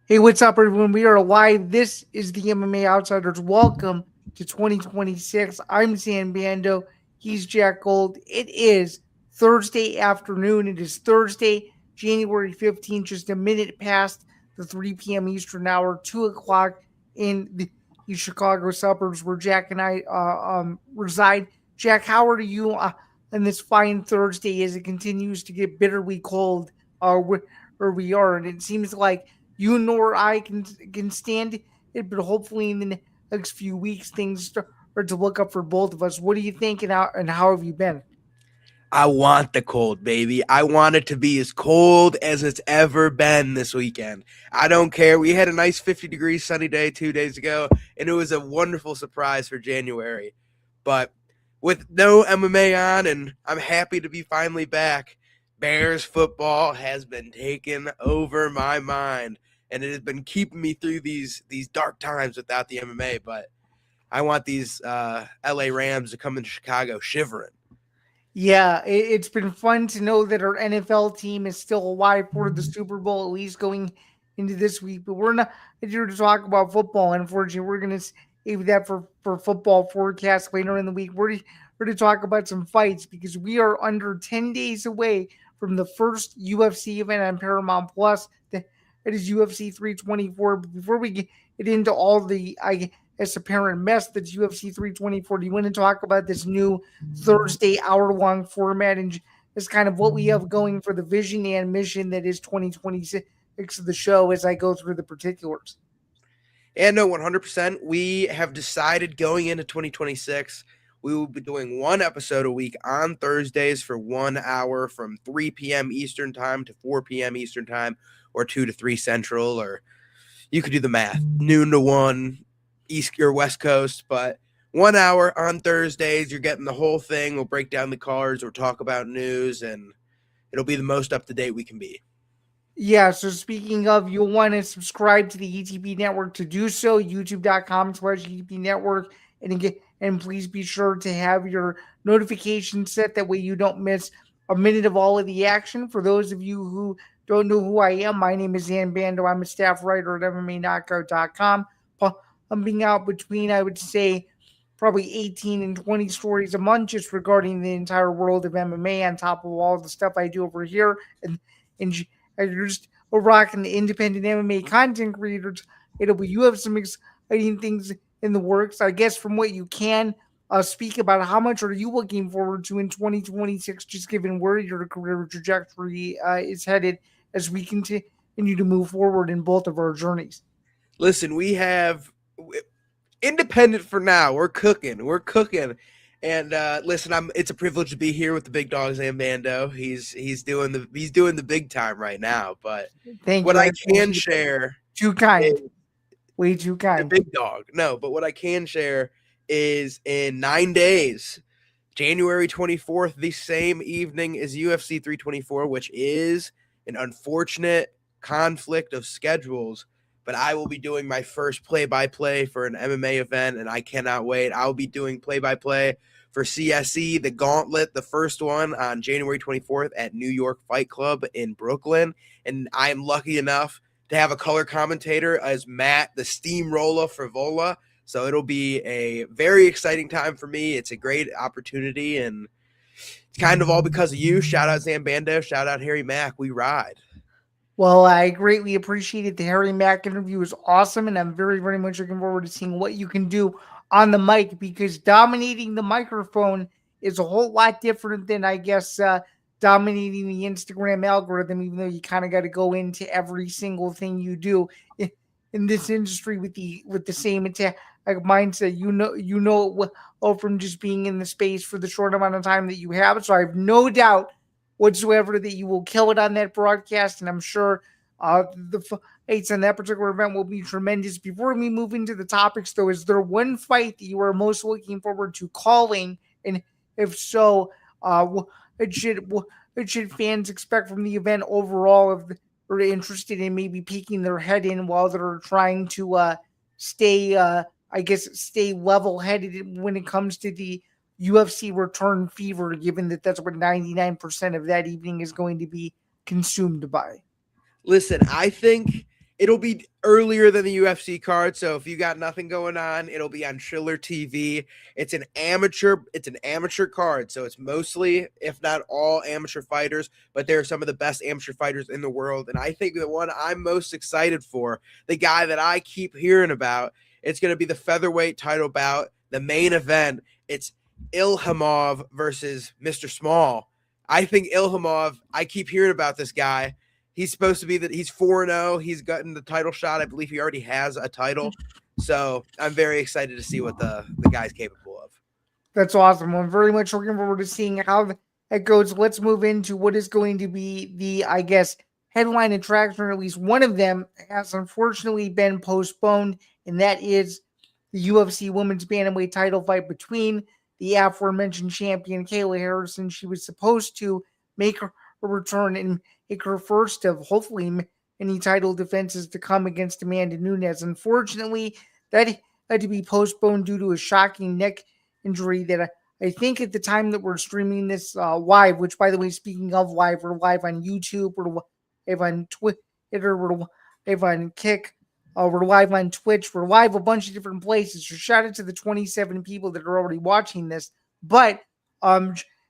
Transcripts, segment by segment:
Hey, what's up, everyone? We are live. This is the MMA Outsiders. Welcome to 2026. I'm Zain Bando. He's Jack Gold. It is Thursday afternoon. It is Thursday, January 15th, just a minute past the 3 p.m. Eastern hour, 2 o'clock in the Chicago suburbs where Jack and I reside. Jack, how are you on this fine Thursday as it continues to get bitterly cold where we are? And it seems like you nor I can stand it, but hopefully in the next few weeks things start to look up for both of us. What do you think, and how have you been? I want the cold, baby. I want it to be as cold as it's ever been this weekend. I don't care. We had a nice 50-degree sunny day 2 days ago, and it was a wonderful surprise for January. But with no MMA on, and I'm happy to be finally back, Bears football has been taking over my mind, and it has been keeping me through these dark times without the MMA. But I want these LA Rams to come into Chicago shivering. Yeah, it's been fun to know that our NFL team is still alive for the Super Bowl, at least going into this week. But we're not here to talk about football. Unfortunately, we're going to save that for football forecast later in the week. We're to talk about some fights because we are under 10 days away from the first UFC event on Paramount Plus. It is UFC 324. But before we get into all the, apparent mess that's UFC 324, do you want to talk about this new Thursday hour-long format and is kind of what we have going for the vision and mission that is 2026 of the show as I go through the particulars? And no, 100%. We have decided going into 2026, we will be doing one episode a week on Thursdays for 1 hour from 3 p.m. Eastern Time to 4 p.m. Eastern Time, or 2 to 3 Central, or you could do the math, noon to 1 East or West Coast. But 1 hour on Thursdays, you're getting the whole thing. We'll break down the cards, we'll talk about news, and it'll be the most up to date we can be. Yeah, so speaking of, you'll want to subscribe to the ETP network to do so, youtube.com/ETP network. And again, and please be sure to have your notifications set. That way you don't miss a minute of all of the action. For those of you who don't know who I am, my name is Zain Bando. I'm a staff writer at MMAKnockout.com. Pumping out between, I would say, probably 18 and 20 stories a month just regarding the entire world of MMA on top of all the stuff I do over here. And you're just rocking the independent MMA content creators. You have some exciting things in the works. I guess from what you can speak about, how much are you looking forward to in 2026, just given where your career trajectory is headed as we continue to move forward in both of our journeys? Listen, we have independent for now. We're cooking. We're cooking. And listen, it's a privilege to be here with the big dog Zain Bando. He's doing the big time right now. But Thank what you. I I can appreciate that. share Too kind. is Way too the kind. big dog. No, but what I can share is in 9 days, January 24th, the same evening as UFC 324, which is an unfortunate conflict of schedules. But I will be doing my first play-by-play for an MMA event, and I cannot wait. I'll be doing play-by-play for CSE, the Gauntlet, the first one on January 24th at New York Fight Club in Brooklyn. And I am lucky enough to have a color commentator as Matt, the Steamroller Frivola. So it'll be a very exciting time for me. It's a great opportunity, and it's kind of all because of you. Shout out Zain Bando. Shout out Harry Mack. We ride. Well, I greatly appreciate it. The Harry Mack interview is awesome, and I'm very, very much looking forward to seeing what you can do on the mic because dominating the microphone is a whole lot different than, I guess, dominating the Instagram algorithm, even though you kind of got to go into every single thing you do in this industry with the same attack like mindset. From just being in the space for the short amount of time that you have. So I have no doubt whatsoever that you will kill it on that broadcast, and I'm sure the fights on that particular event will be tremendous. Before we move into the topics, though, is there one fight that you are most looking forward to calling, and if so, what should fans expect from the event overall? If they're interested in maybe peeking their head in while they're trying to stay, stay level headed when it comes to the UFC return fever, given that that's what 99% of that evening is going to be consumed by. Listen, I think It'll be earlier than the UFC card, so if you got nothing going on, it'll be on Chiller TV. It's an amateur card, so it's mostly, if not all, amateur fighters, but they're some of the best amateur fighters in the world. And I think the one I'm most excited for, the guy that I keep hearing about, it's going to be the featherweight title bout, the main event. It's Ilhamov versus Mr. Small. I think Ilhamov, I keep hearing about this guy. He's supposed to be that he's 4-0. He's gotten the title shot. I believe he already has a title. So I'm very excited to see what the guy's capable of. That's awesome. I'm very much looking forward to seeing how that goes. Let's move into what is going to be the, I guess, headline attraction, or at least one of them has unfortunately been postponed, and that is the UFC Women's Bantamweight title fight between the aforementioned champion Kayla Harrison. She was supposed to make her return and make her first of hopefully many title defenses to come against Amanda Nunes. Unfortunately, that had to be postponed due to a shocking neck injury that I think at the time that we're streaming this live, which by the way, speaking of live, we're live on YouTube, we're live on Twitter, we're live on Kick, we're live on Twitch, we're live a bunch of different places. So shout out to the 27 people that are already watching this. But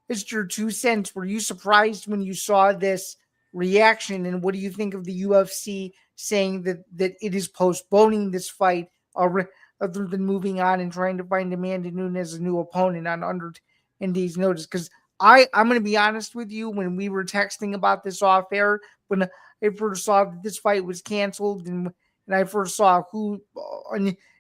just your 2 cents. Were you surprised when you saw this reaction, and what do you think of the UFC saying that it is postponing this fight other than moving on and trying to find Amanda Nunes a new opponent on under 10 days notice? Because I'm going to be honest with you, when we were texting about this off air, when I first saw that this fight was canceled, and I first saw who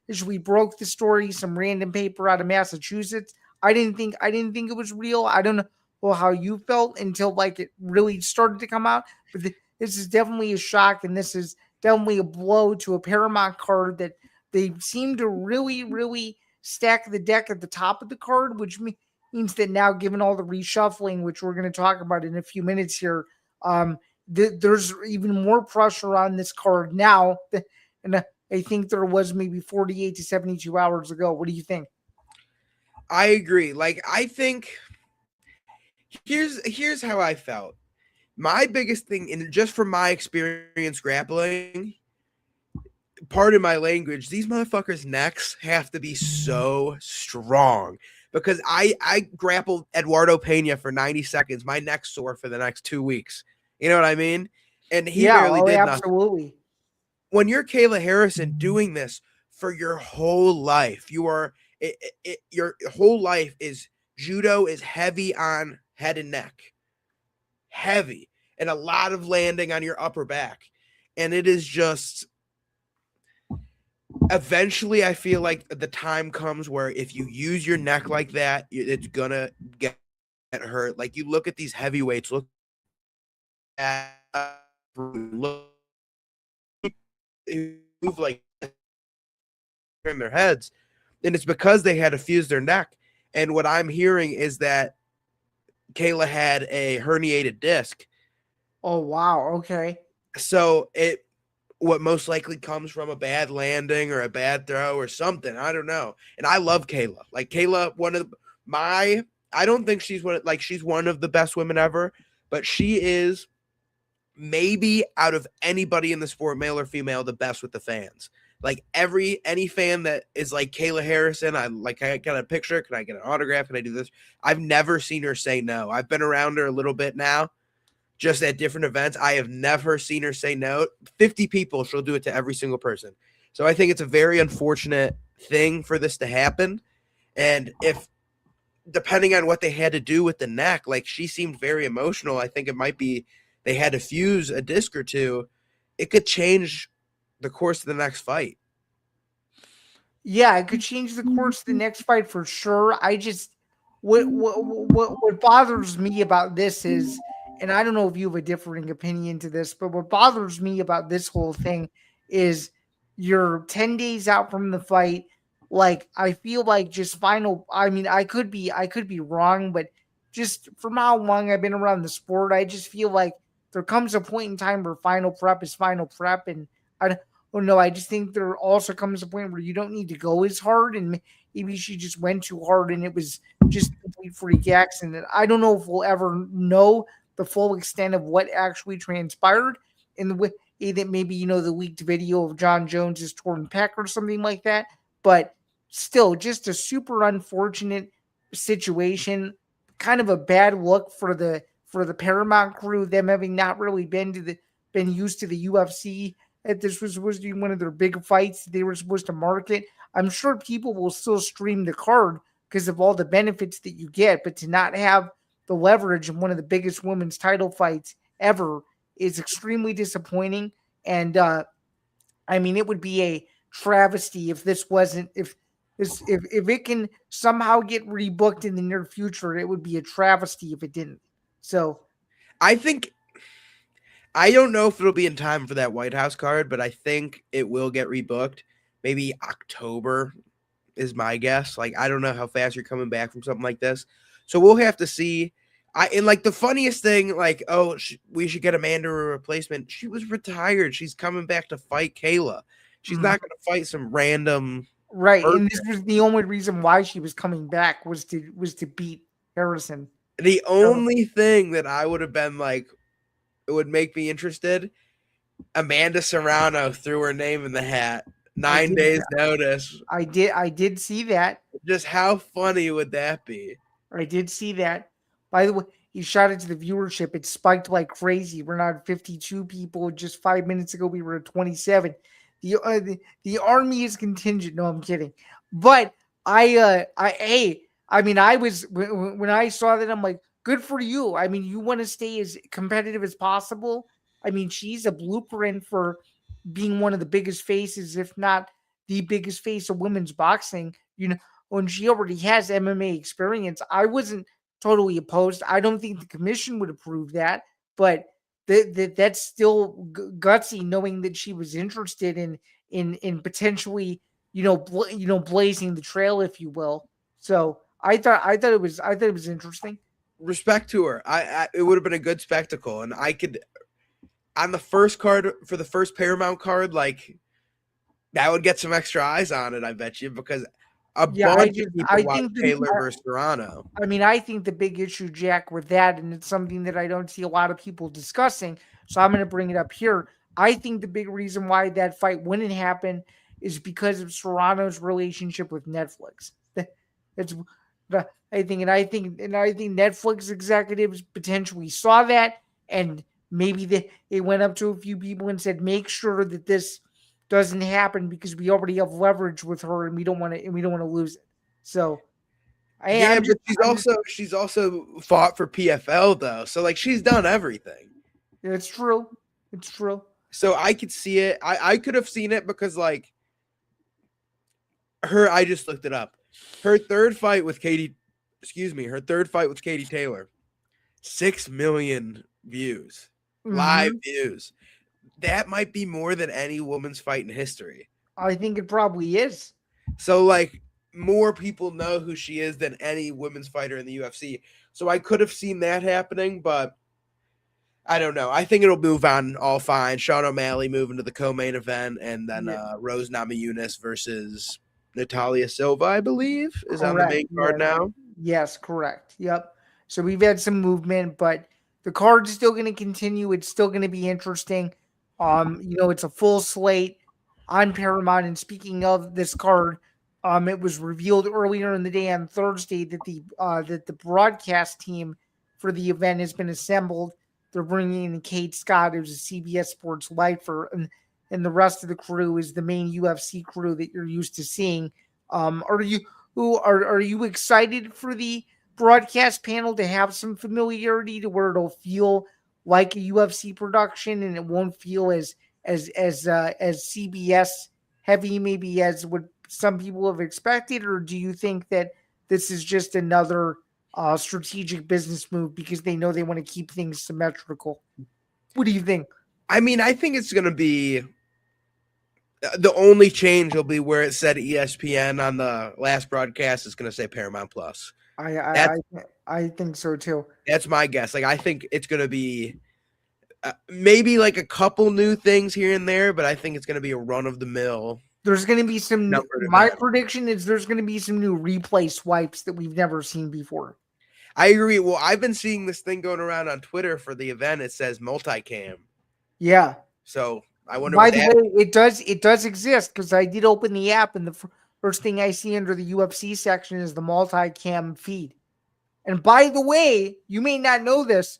initially broke the story, some random paper out of Massachusetts, I didn't think it was real. I don't know how you felt until like it really started to come out. But this is definitely a shock, and this is definitely a blow to a Paramount card that they seem to really, really stack the deck at the top of the card, which means that now, given all the reshuffling, which we're going to talk about in a few minutes here, there's even more pressure on this card now, and I think there was maybe 48 to 72 hours ago. What do you think? I agree. Like, I think here's how I felt. My biggest thing, and just from my experience grappling, pardon my language, these motherfuckers' necks have to be so strong, because I grappled Eduardo Pena for 90 seconds. My neck's sore for the next 2 weeks. You know what I mean? And he barely did nothing. Absolutely. When you're Kayla Harrison doing this for your whole life, your whole life is judo is heavy on head and neck, heavy, and a lot of landing on your upper back. And it is just, eventually I feel like the time comes where if you use your neck like that, it's gonna get hurt. Like, you look at these heavyweights, look move like in their heads, and it's because they had to fuse their neck. And what I'm hearing is that Kayla had a herniated disc. Oh wow, okay. So what most likely comes from a bad landing or a bad throw or something. I don't know. And I love Kayla. Like, Kayla, I don't think she's one of the best women ever, but she is maybe out of anybody in the sport, male or female, the best with the fans. Like, any fan that is like Kayla Harrison, I got a picture, can I get an autograph, can I do this? I've never seen her say no. I've been around her a little bit now, just at different events. I have never seen her say no. 50 people, she'll do it to every single person. So I think it's a very unfortunate thing for this to happen. And if, depending on what they had to do with the neck, like, she seemed very emotional. I think it might be they had to fuse a disc or two. It could change the course of the next fight. Yeah, it could change the course of the next fight for sure. I just what bothers me about this is, and I don't know if you have a differing opinion to this, but what bothers me about this whole thing is you're 10 days out from the fight. Like, I feel like just final, I mean, I could be wrong, but just from how long I've been around the sport, I just feel like there comes a point in time where final prep is final prep, and I don't know. I just think there also comes a point where you don't need to go as hard, and maybe she just went too hard, and it was just a complete freak accident. I don't know if we'll ever know the full extent of what actually transpired in Either maybe the leaked video of John Jones's torn pec or something like that. But still, just a super unfortunate situation. Kind of a bad look for the Paramount crew, them having not really been used to the UFC. That this was supposed to be one of their big fights they were supposed to market. I'm sure people will still stream the card because of all the benefits that you get, but to not have the leverage in one of the biggest women's title fights ever is extremely disappointing. And I mean, it would be a travesty if this wasn't if it can somehow get rebooked in the near future. It would be a travesty if it didn't. So I think I don't know if it'll be in time for that White House card, but I think it will get rebooked. Maybe October is my guess. Like, I don't know how fast you're coming back from something like this, so we'll have to see. And like the funniest thing, like, we should get Amanda a replacement. She was retired. She's coming back to fight Kayla. She's not going to fight some random right, person. and this was the only reason why she was coming back was to beat Harrison. The only thing that I would have been like, it would make me interested. Amanda Serrano threw her name in the hat. 9 days notice. I did see that. Just how funny would that be? I did see that. By the way, he shot it to the viewership. It spiked like crazy. We're now at 52 people. Just 5 minutes ago, we were at 27. The army is contingent. No, I'm kidding. But I mean, I was when I saw that, I'm like, good for you. I mean, you want to stay as competitive as possible. I mean, she's a blueprint for being one of the biggest faces, if not the biggest face of women's boxing. When she already has MMA experience, I wasn't totally opposed. I don't think the commission would approve that, but that's still gutsy, knowing that she was interested in potentially blazing the trail, if you will. So I thought it was interesting. Respect to her. It would have been a good spectacle, and I could on the first card for the first Paramount card, like that would get some extra eyes on it. I bet you, because bunch of people watch Taylor versus Serrano. I mean, I think the big issue, Jack, with that, and it's something that I don't see a lot of people discussing, so I'm going to bring it up here. I think the big reason why that fight wouldn't happen is because of Serrano's relationship with Netflix. It's I think Netflix executives potentially saw that, and maybe they went up to a few people and said, make sure that this doesn't happen because we already have leverage with her and we don't want to lose it. So she's also fought for PFL though. So like she's done everything. It's true. It's true. So I could see it. I could have seen it because like I just looked it up. Her third fight with Katie Taylor, 6 million views, live views. That might be more than any woman's fight in history. I think it probably is. So, like, more people know who she is than any women's fighter in the UFC. So I could have seen that happening, but I don't know. I think it'll move on all fine. Sean O'Malley moving to the co-main event, and then Rose Namajunas versus Natalia Silva, I believe, is on the main card now. Yes, correct. Yep. So we've had some movement, but the card's still going to continue. It's still going to be interesting. It's a full slate on Paramount. And speaking of this card, it was revealed earlier in the day on Thursday that the broadcast team for the event has been assembled. They're bringing in Kate Scott, who's a CBS Sports lifer, and the rest of the crew is the main UFC crew that you're used to seeing. Are you excited for the broadcast panel to have some familiarity to where it'll feel like a UFC production and it won't feel as CBS heavy maybe as what some people have expected? Or do you think that this is just another strategic business move because they know they want to keep things symmetrical? What do you think? I mean, I think it's going to be the only change will be where it said ESPN on the last broadcast is going to say Paramount Plus. I think so too. That's my guess. Like, I think it's going to be maybe like a couple new things here and there, but I think it's going to be a run of the mill. There's going to be some. My prediction is there's going to be some new replay swipes that we've never seen before. I agree. Well, I've been seeing this thing going around on Twitter for the event. It says multicam. Yeah. So I wonder By what the that. way, it does exist because I did open the app, and the first thing I see under the UFC section is the multi-cam feed. And by the way, you may not know this,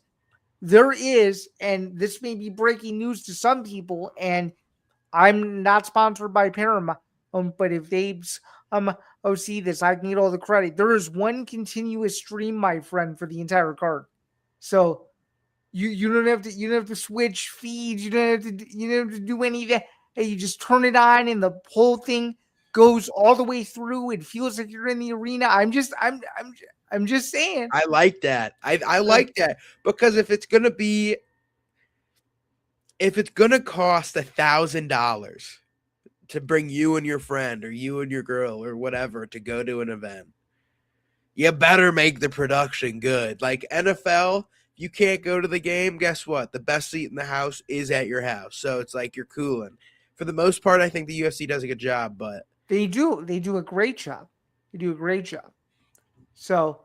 there is, and this may be breaking news to some people, and I'm not sponsored by Paramount, but if they see this, I can get all the credit. There is one continuous stream, my friend, for the entire card. So you don't have to switch feeds. You don't have to do any of that. Hey, you just turn it on, and the whole thing goes all the way through. It feels like you're in the arena. I'm just saying. I like that. I like that because if it's gonna cost $1,000 to bring you and your friend or you and your girl or whatever to go to an event, you better make the production good. Like NFL, you can't go to the game. Guess what? The best seat in the house is at your house. So it's like you're cooling. For the most part, I think the UFC does a good job, but They do a great job. They do a great job. So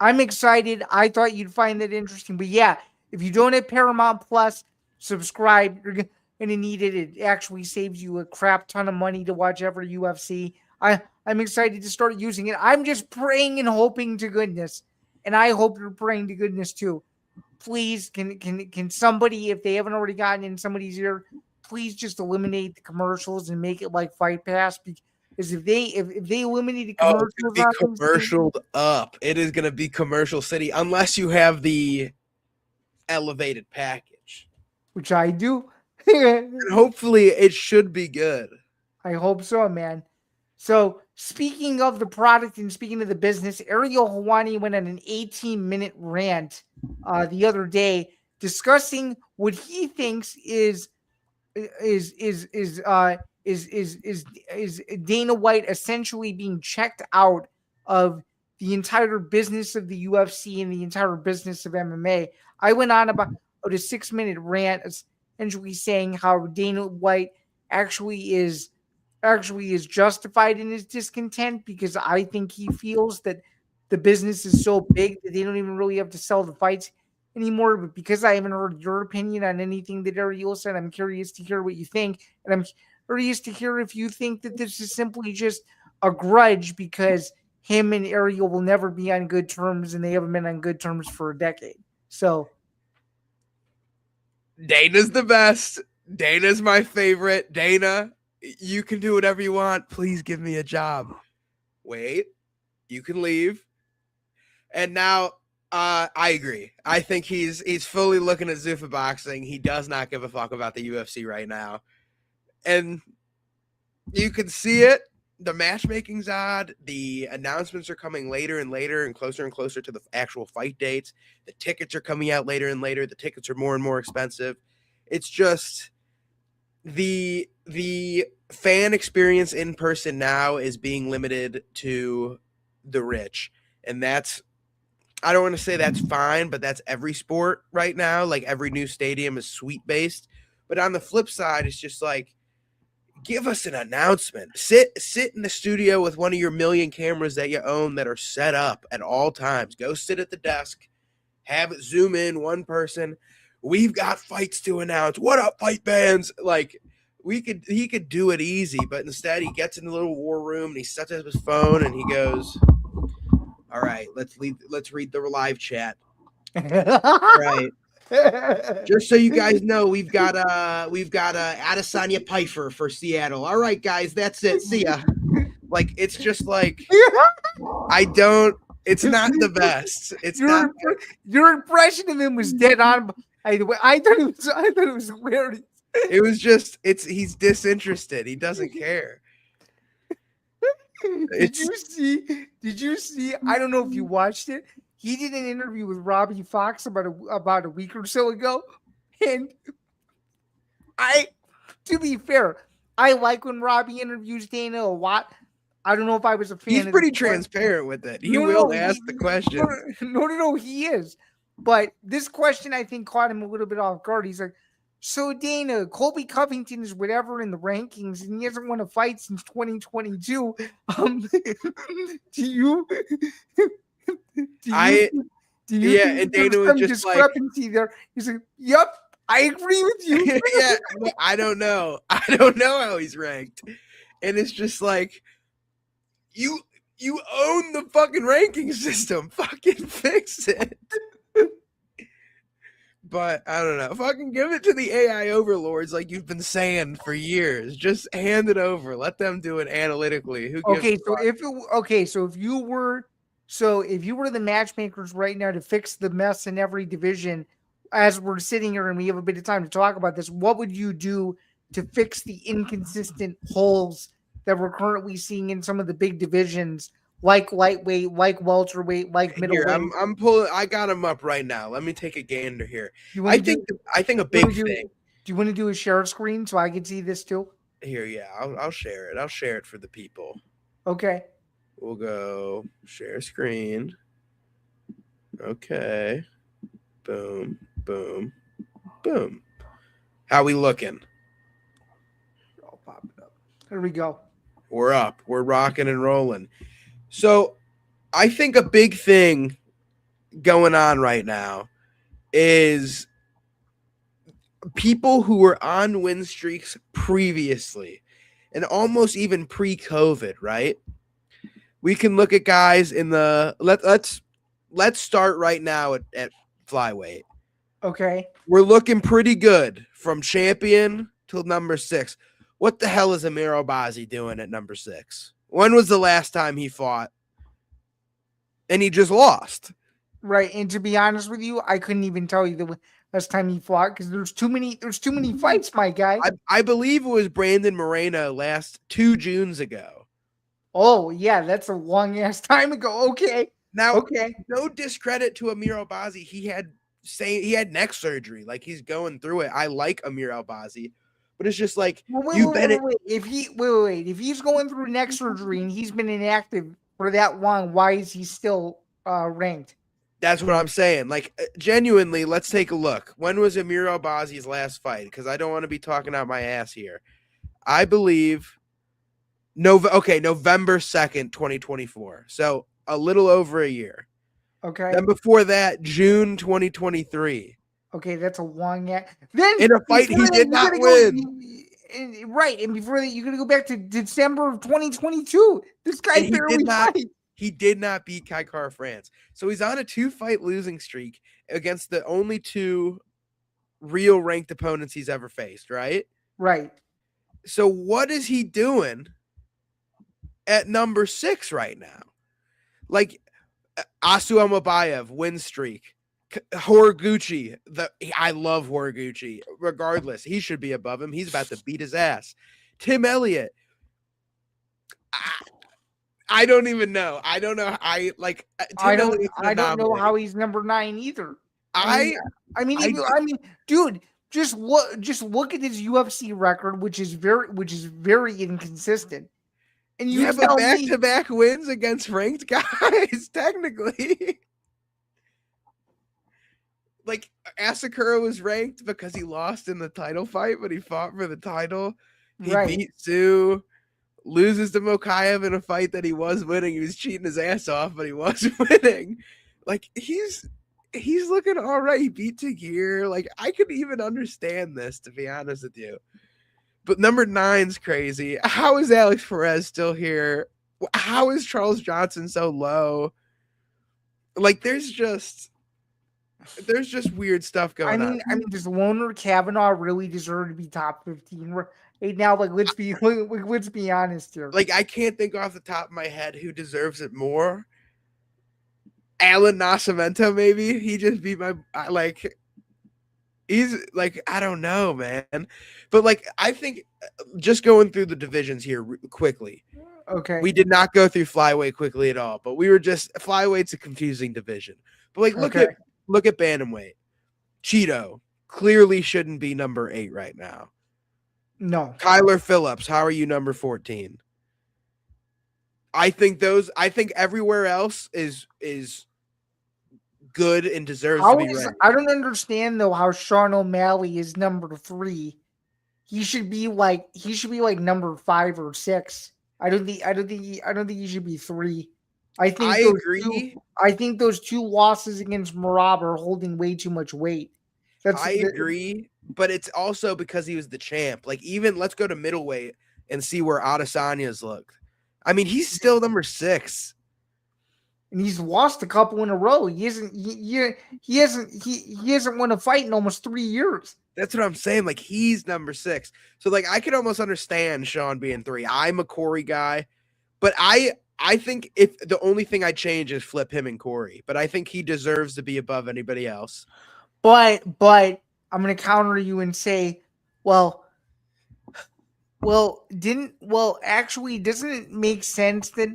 I'm excited. I thought you'd find that interesting. But yeah, if you don't have Paramount Plus, subscribe. You're going to need it. It actually saves you a crap ton of money to watch every UFC. I'm excited to start using it. I'm just praying and hoping to goodness. And I hope you're praying to goodness too. Please, can somebody, if they haven't already gotten in somebody's ear, please just eliminate the commercials and make it like Fight Pass. Because if they eliminate the it's gonna commercials be on things, commercialed up. It is gonna be commercial city unless you have the elevated package. which I do. And hopefully it should be good. I hope so, man. So speaking of the product and speaking of the business, Ariel Hawani went on an 18-minute rant the other day discussing what he thinks is Dana White essentially being checked out of the entire business of the UFC and the entire business of MMA. I went on about a 6-minute rant essentially saying how Dana White actually is justified in his discontent because I think he feels that the business is so big that they don't even really have to sell the fights anymore. But because I haven't heard your opinion on anything that Ariel said, I'm curious to hear what you think. And I'm curious to hear if you think that this is simply just a grudge because him and Ariel will never be on good terms and they haven't been on good terms for a decade. So Dana's the best. Dana's my favorite. Dana, you can do whatever you want. Please give me a job. Wait, you can leave. And now I agree. I think he's fully looking at Zuffa boxing. He does not give a fuck about the UFC right now. And you can see it. The matchmaking's odd. The announcements are coming later and later and closer to the actual fight dates. The tickets are coming out later and later. The tickets are more and more expensive. It's just the fan experience in person now is being limited to the rich. And that's, I don't want to say that's fine, but that's every sport right now. Like every new stadium is suite based. But on the flip side, it's just like, give us an announcement. Sit in the studio with one of your million cameras that you own that are set up at all times. Go sit at the desk, have it zoom in one person. We've got fights to announce. What up, fight bands? Like he could do it easy, but instead he gets in the little war room and he sets up his phone and he goes, "All right, let's read the live chat." All right. Just so you guys know, we've got Adesanya Pfeiffer for Seattle. All right, guys, that's it. See ya. Like it's just like it's not the best. It's not. Your impression of him was dead on. I thought it was hilarious. It was just he's disinterested. He doesn't care. Did you see? I don't know if you watched it. He did an interview with Robbie Fox about a week or so ago, and to be fair, I like when Robbie interviews Dana a lot. I don't know if I was a fan. He's pretty transparent with it. He will ask the question. No, he is. But this question, I think, caught him a little bit off guard. He's like, so Dana, Colby Covington is whatever in the rankings, and he hasn't won a fight since 2022. Do you and Dana was just discrepancy there? He's like, yep. I agree with you. Yeah, I don't know. I don't know how he's ranked. And it's just like you own the fucking ranking system. Fucking fix it. But I don't know. Fucking give it to the AI overlords like you've been saying for years. Just hand it over. Let them do it analytically. Who gives Okay, a so fuck? if you were the matchmakers right now to fix the mess in every division, as we're sitting here and we have a bit of time to talk about this, what would you do to fix the inconsistent holes that we're currently seeing in some of the big divisions, like lightweight, like welterweight, like Here, middleweight? I'm pulling. I got him up right now. Let me take a gander here. Do you want I to do? think I think a You want big to do? thing Do you want to do a share screen so I can see this too? here. Yeah, I'll share it. I'll share it for the people. Okay. We'll go share screen. Okay. Boom. Boom. Boom. How we looking? I'll pop it up. There we go. We're up. We're rocking and rolling. So I think a big thing going on right now is people who were on win streaks previously and almost even pre-COVID, right? We can look at guys in the let's start right now at flyweight. Okay. We're looking pretty good from champion to number 6. What the hell is Amir Albazi doing at number 6? When was the last time he fought? And he just lost. Right. And to be honest with you, I couldn't even tell you the last time he fought because there's too many fights, my guy. I believe it was Brandon Moreno last 2 Junes ago. Oh, yeah, that's a long ass time ago. Okay. Now, Okay. no discredit to Amir Albazi. He had neck surgery. Like, he's going through it. I like Amir Albazi. But it's just like Wait. If he's going through neck surgery and he's been inactive for that long, why is he still ranked? That's what I'm saying. Like, genuinely, let's take a look. When was Amir Albazi's last fight? Because I don't want to be talking out my ass here. I believe November 2nd, 2024. So a little over a year. Okay. Then before that, June 2023. Okay, that's a long Then in a fight he did not win. Right, and before that, you're gonna go back to December of 2022. This guy barely fight. He did not beat Kai Kara France. So he's on a 2-fight losing streak against the only 2 real ranked opponents he's ever faced, right? Right. So what is he doing at number 6 right now? Like Asu Amabayev, win streak. Horiguchi, I love Horiguchi. Regardless, he should be above him. He's about to beat his ass. Tim Elliott. I don't even know. I don't know. I don't know how he's number 9 either. Dude, just look at his UFC record, which is very inconsistent. And you have back-to-back wins against ranked guys, technically. Like, Asakura was ranked because he lost in the title fight, but he fought for the title. He beat Sue, loses to Mokaev in a fight that he was winning. He was cheating his ass off, but he was winning. Like, he's looking all right. He beat Tagir. Like, I could even understand this, to be honest with you. But number 9's crazy. How is Alex Perez still here? How is Charles Johnson so low? Like, there's just weird stuff going on. I mean, does Loner Kavanaugh really deserve to be top 15 right now? Like, let's be honest here. Like, I can't think off the top of my head who deserves it more. Alan Nascimento, maybe. He just beat he's like, I don't know, man. But like, I think just going through the divisions here quickly. Okay. We did not go through flyweight quickly at all, but we were just flyweight's a confusing division. But like, look at bantamweight. Cheeto clearly shouldn't be number 8 right now. No. Kyler Phillips, how are you number 14? I think everywhere else is good and deserves to be ranked. I don't understand though how Sean O'Malley is number 3. He should be like number 5 or 6. I don't think he should be 3. I agree. I think those 2 losses against Marab are holding way too much weight. I agree. but it's also because he was the champ. Like, even let's go to middleweight and see where Adesanya's looked. I mean, he's still number 6. And he's lost a couple in a row. He hasn't won a fight in almost 3 years. That's what I'm saying. Like, he's number 6. So, like, I could almost understand Sean being 3. I'm a Corey guy, but I think if the only thing I change is flip him and Corey, but I think he deserves to be above anybody else. But I'm going to counter you and say, actually, doesn't it make sense that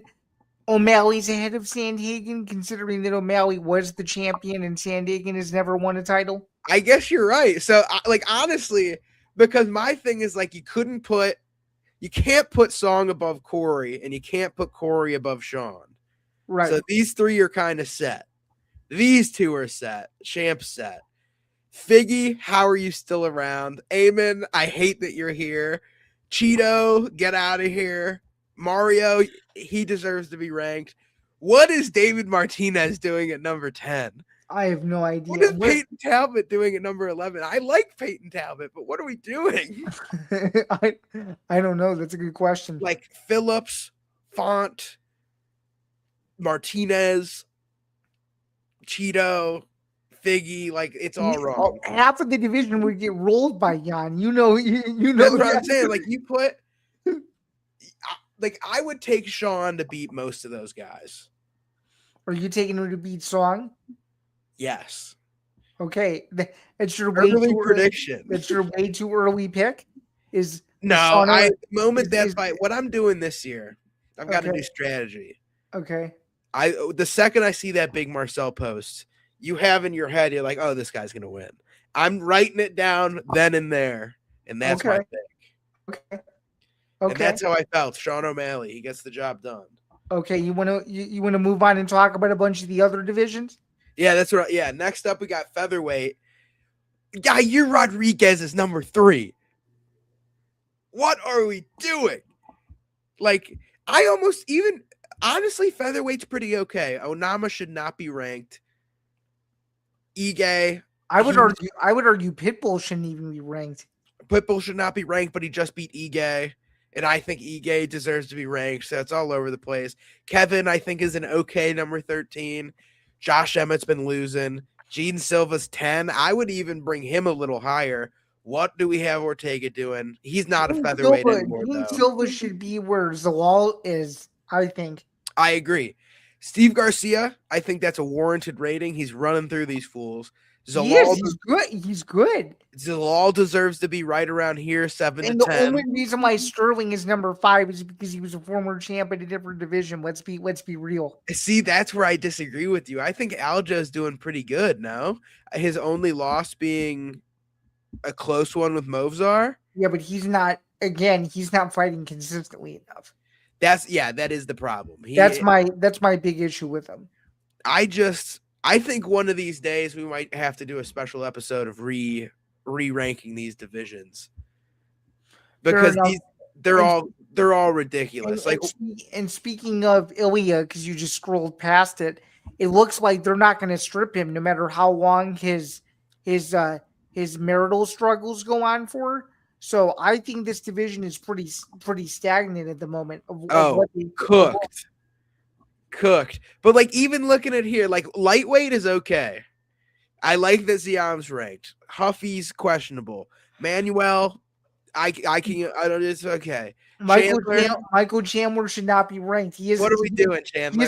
O'Malley's ahead of Sandhagen, considering that O'Malley was the champion and Sandhagen has never won a title? I guess you're right. So, like, honestly, because my thing is, like, you can't put Song above Corey, and you can't put Corey above Sean. Right. So these 3 are kind of set. These 2 are set. Champ set. Figgy, how are you still around? Eamon, I hate that you're here. Cheeto, get out of here. Mario, he deserves to be ranked. What is David Martinez doing at number 10? I have no idea. What is Peyton Talbot doing at number 11? I like Peyton Talbot, but what are we doing? I don't know. That's a good question. Like Phillips, Font, Martinez, Cheeto, Figgy, like, it's all wrong. Half of the division would get rolled by Jan. You know. That's what I'm saying. Like, you put, like, I would take Sean to beat most of those guys. Are you taking him to beat Song? Yes. Okay, that's your early prediction. That's your way too early pick. What I'm doing this year, I've got to do strategy. Okay. The second I see that big Marcel post, you have in your head, you're like, oh, this guy's gonna win. I'm writing it down then and there, and that's my pick. Okay. And that's how I felt. Sean O'Malley, he gets the job done. Okay, you want to move on and talk about a bunch of the other divisions? Yeah, that's right. Yeah, next up we got featherweight. Yair Rodriguez is number 3. What are we doing? Like, honestly, featherweight's pretty okay. Onama should not be ranked. Ige. I would argue Pitbull shouldn't even be ranked. Pitbull should not be ranked, but he just beat Ige. And I think Ige deserves to be ranked, so it's all over the place. Kevin, I think, is an okay number 13. Josh Emmett's been losing. Gene Silva's 10. I would even bring him a little higher. What do we have Ortega doing? He's not a featherweight anymore, though. Gene Silva should be where Zalal is, I think. I agree. Steve Garcia, I think that's a warranted rating. He's running through these fools. He's good. He's good. Zalal deserves to be right around here, 7 to 10. And the only reason why Sterling is number 5 is because he was a former champ in a different division. Let's be real. See, that's where I disagree with you. I think Aljo's doing pretty good now. His only loss being a close one with Movzar. Yeah, but he's not fighting consistently enough. That is the problem. That's my big issue with him. I think one of these days we might have to do a special episode of re-ranking these divisions because they're all ridiculous. And speaking of Ilya, because you just scrolled past it, it looks like they're not going to strip him no matter how long his marital struggles go on for. So I think this division is pretty stagnant at the moment. Cooked. But like, even looking at here, like, lightweight is okay. I like that Ziam's ranked. Huffy's questionable. Manuel, it's okay. Michael Chandler should not be ranked. What are we doing, Chandler?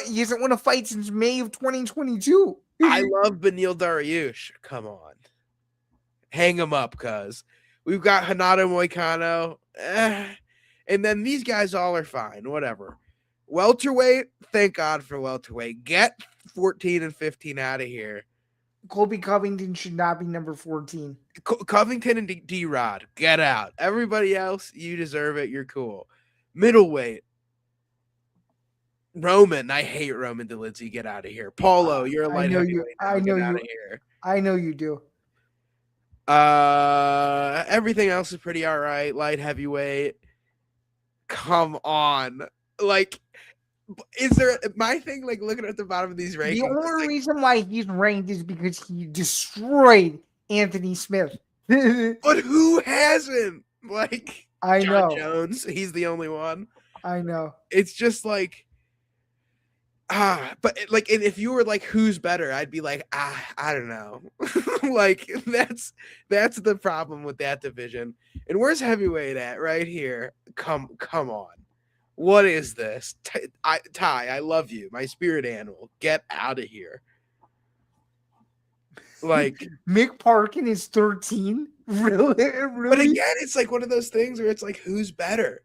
He hasn't won a fight since May of 2022. I love Beneil Dariush. Come on. Hang him up, cuz. We've got Hanato Moicano. And then these guys all are fine. Whatever. Welterweight, thank God for welterweight. Get 14 and 15 out of here. Colby Covington should not be number 14. Covington and D-Rod, get out. Everybody else, you deserve it. You're cool. Middleweight. Roman, I hate Roman DeLizzi. Get out of here. Paulo, you're a light heavyweight. Get out of here. I know you do. Everything else is pretty all right. Light heavyweight. Come on. Like, is there my thing, like, looking at the bottom of these rankings? The only reason why he's ranked is because he destroyed Anthony Smith. But who hasn't? Like I John know. Jones, he's the only one. I know. It's just like but like if you were like who's better, I'd be like I don't know. Like that's the problem with that division. And where's heavyweight at? Right here. Come on. What is this? Ty, I love you, my spirit animal. Get out of here. Like Mick Parkin is 13. Really? but Really? again, it's like one of those things where it's like who's better?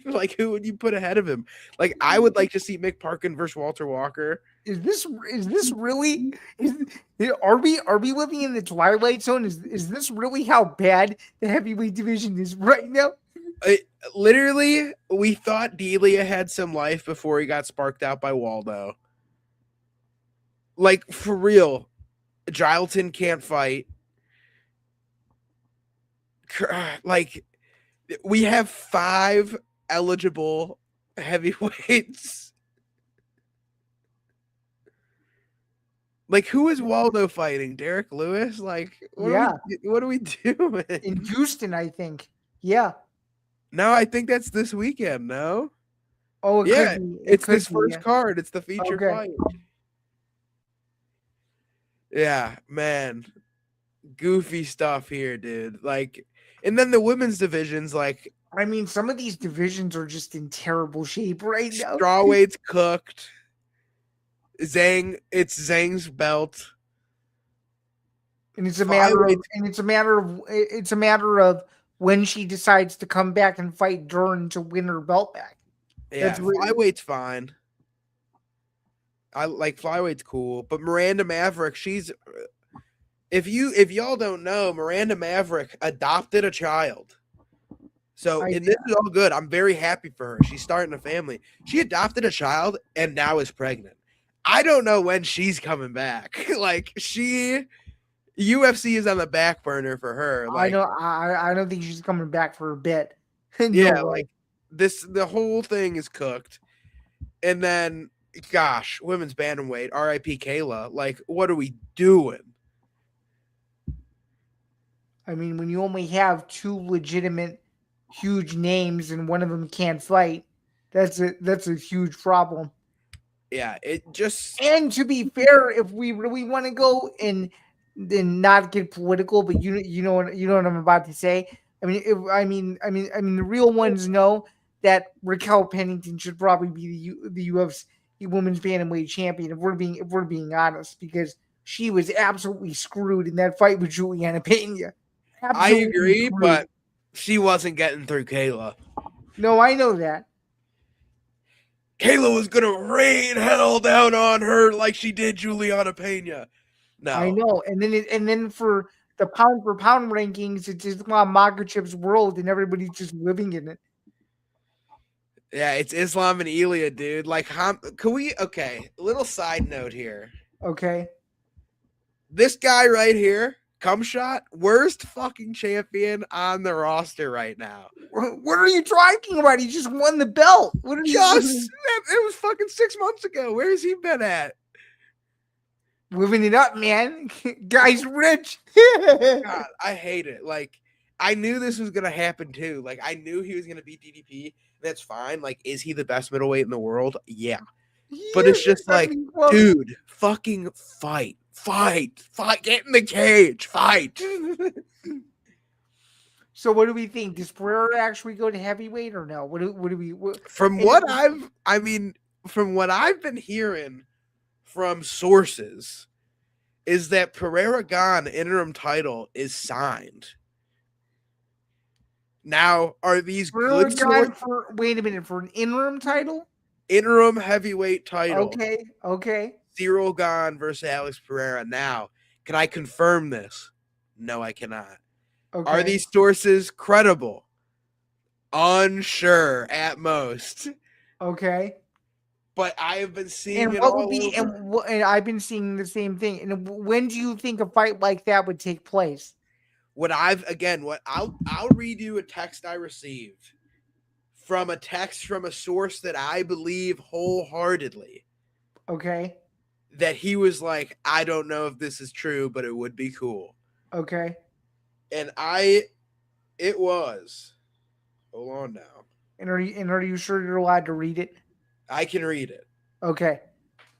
Like who would you put ahead of him? Like I would like to see Mick Parkin versus Walter Walker. Is this really are we living in the twilight zone? Is this really how bad the heavyweight division is right now? Literally, we thought Delia had some life before he got sparked out by Waldo. Like for real, Gilton can't fight. Like we have 5 eligible heavyweights. Like who is Waldo fighting? Derek Lewis? Like what are we doing? In Houston, I think. Yeah. No, I think that's this weekend, no? Oh, Yeah, it's this be, first yeah. card. It's the feature Okay. fight. Yeah, man. Goofy stuff here, dude. Like, and then the women's divisions, like, I mean, some of these divisions are just in terrible shape right now. strawweight's cooked. It's Zhang's belt. And it's a matter of when she decides to come back and fight Dern to win her belt back. Yeah, flyweight's fine. I like flyweight's cool, but Miranda Maverick, she's if y'all don't know, Miranda Maverick adopted a child. So and this is all good. I'm very happy for her. She's starting a family. She adopted a child and now is pregnant. I don't know when she's coming back. Like UFC is on the back burner for her. Like, I don't think she's coming back for a bit. Yeah, like the whole thing is cooked. And then gosh, women's bantamweight, RIP Kayla. Like, what are we doing? I mean, when you only have 2 legitimate huge names and one of them can't fight, that's a huge problem. Yeah, it just. And to be fair, if we really want to go and not get political, but you know what I'm about to say. I mean, the real ones know that Raquel Pennington should probably be the UFC women's bantamweight champion. If we're being honest, because she was absolutely screwed in that fight with Juliana Pena. Absolutely I agree, screwed. but she wasn't getting through Kayla. No, I know that. Kayla was gonna rain hell down on her like she did Juliana Pena. No, I know, and then for the pound for pound rankings, it's Islam Makhachev's world, and everybody's just living in it. Yeah, it's Islam and Elia, dude. Like, can we? Okay, a little side note here. Okay, this guy right here, Cumshot, worst fucking champion on the roster right now. What are you talking about? He just won the belt. What are it was fucking 6 months ago. Where has he been at? Living it up, man. Guy's rich. God, I hate it. Like, I knew this was gonna happen too. Like, I knew he was gonna beat DDP. That's fine. Like, is he the best middleweight in the world? Yeah. But it's just like, dude, fucking fight. Get in the cage. Fight. So what do we think? Does Pereira actually go to heavyweight or no? What do we? From what I've been hearing from sources, is that Pereira Gon interim title is signed. Now, are these good wait a minute, for an interim title? Interim heavyweight title. Okay. Cyril Gane versus Alex Pereira. Now, can I confirm this? No, I cannot. Okay. Are these sources credible? Unsure at most. Okay. But I have been seeing and I've been seeing the same thing. And when do you think a fight like that would take place? I'll read you a text I received from a source that I believe wholeheartedly. Okay. That he was like, I don't know if this is true, but it would be cool. Okay. And it was. Hold on now. And are you sure you're allowed to read it? I can read it. Okay.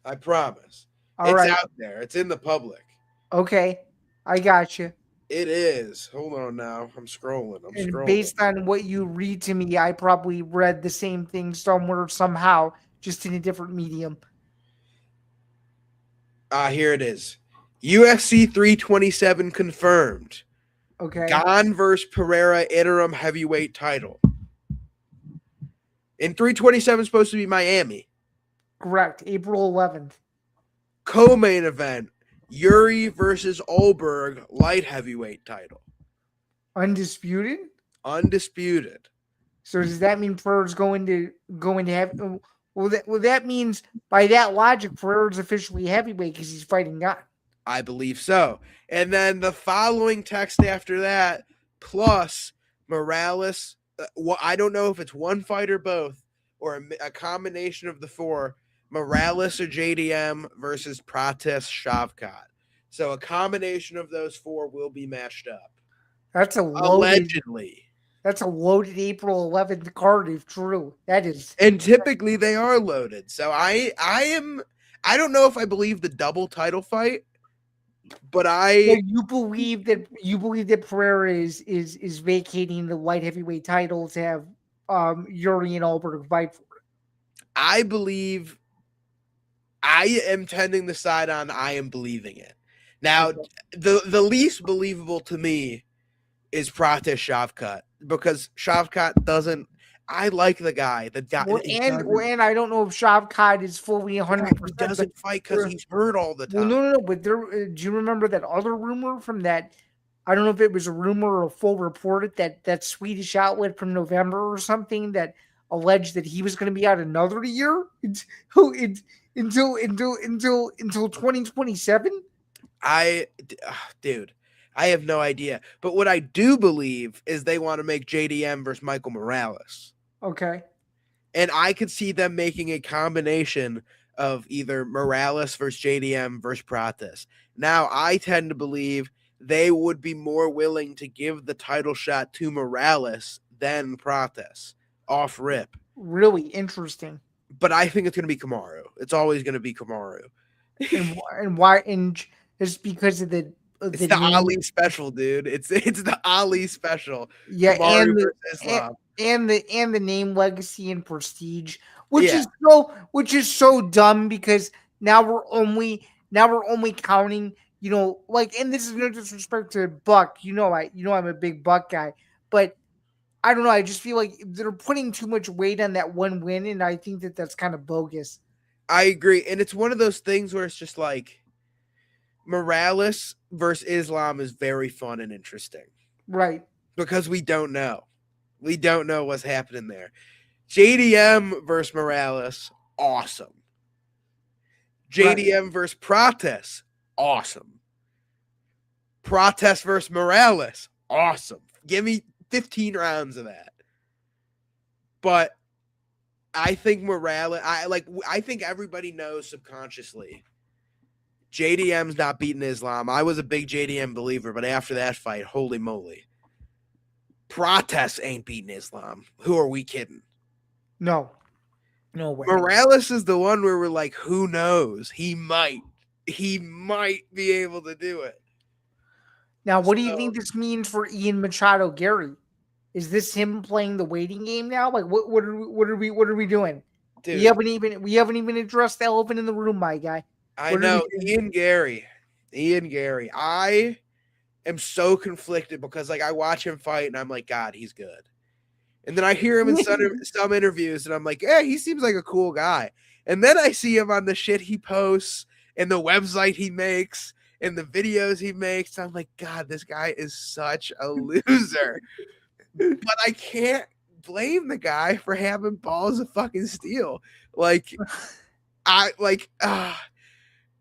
I promise. All It's right. out there. It's in the public. Okay. I got you. It is. Hold on now. I'm scrolling. And based on what you read to me, I probably read the same thing somewhere, somehow, just in a different medium. Here it is. UFC 327 confirmed. Okay. Gane versus Pereira interim heavyweight title. In 327 is supposed to be Miami. Correct. April 11th. Co-main event. Yuri versus Olberg light heavyweight title. Undisputed? Undisputed. So does that mean Pereira's going to have? Well, that means by that logic, Pereira's officially heavyweight because he's fighting Gane. I believe so. And then the following text after that, plus Morales. I don't know if it's one fight or both, or a combination of the four. Morales or JDM versus Prates Shavkat. So a combination of those four will be matched up. That's Allegedly. That's a loaded April 11th card, if true. That is. And typically they are loaded. So I don't know if I believe the double title fight, but you believe that Pereira is vacating the light heavyweight title to have Yuri and Alberg fight for it. I believe I am tending the side on I am believing it. Now, okay. the least believable to me is Prates Shavkat, because Shavkat doesn't. I like the guy. The guy, and I don't know if Shavkat is fully 100%. He doesn't fight because he's hurt all the time. Well, no. But do you remember that other rumor from that? I don't know if it was a rumor or a full report that Swedish outlet from November or something that alleged that he was going to be out another year until 2027. Dude, I have no idea. But what I do believe is they want to make JDM versus Michael Morales. Okay. And I could see them making a combination of either Morales versus JDM versus Prates. Now, I tend to believe they would be more willing to give the title shot to Morales than Prates off rip. Really interesting. But I think it's going to be Kamaru. It's always going to be Kamaru. and why? And just because of the Ali special, dude. It's the Ali special. Yeah, Kamaru and the name, legacy, and prestige, which is so dumb because now we're only counting, and this is no disrespect to Buck. I'm a big Buck guy, but I don't know. I just feel like they're putting too much weight on that one win, and I think that's kind of bogus. I agree, and it's one of those things where it's just like Morales versus Islam is very fun and interesting. Right. Because we don't know. We don't know what's happening there. JDM versus Morales, awesome. JDM versus Prates, awesome. Prates versus Morales, awesome. Give me 15 rounds of that. But I think Morales, I think everybody knows subconsciously JDM's not beating Islam. I was a big JDM believer, but after that fight, holy moly. Prates ain't beating Islam. Who are we kidding? No way. Morales is the one where we're like, who knows? He might be able to do it. Now, what do you think this means for Ian Machado Gary? Is this him playing the waiting game now? Like, what are we doing? Dude, we haven't even addressed the elephant in the room, my guy. I know, Ian Gary. I am so conflicted because I watch him fight and I'm like, God, he's good. And then I hear him in some interviews and I'm like, yeah, he seems like a cool guy. And then I see him on the shit he posts and the website he makes and the videos he makes. I'm like, God, this guy is such a loser. But I can't blame the guy for having balls of fucking steel.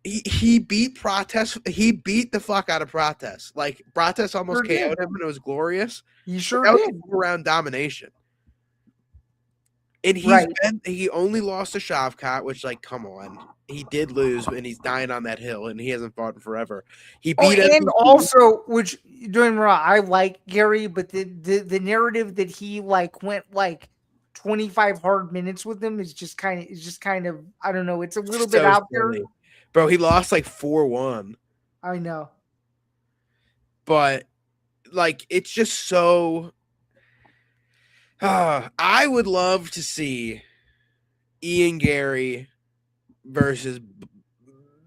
He beat Prates. He beat the fuck out of Prates. Prates almost KO'd him, and it was glorious. You sure that did. Was around domination. And Right. he only lost to Shavkat, which, like, come on. He did lose, and he's dying on that hill, and he hasn't fought in forever. He Oh, beat and MVP. also, which doing wrong, I like Gary, but the narrative that he like went like 25 hard minutes with him is just kind of I don't know. It's a little bit So out there. silly. Bro, he lost like 4-1. I know. But, like, it's just so. I would love to see Ian Gary versus.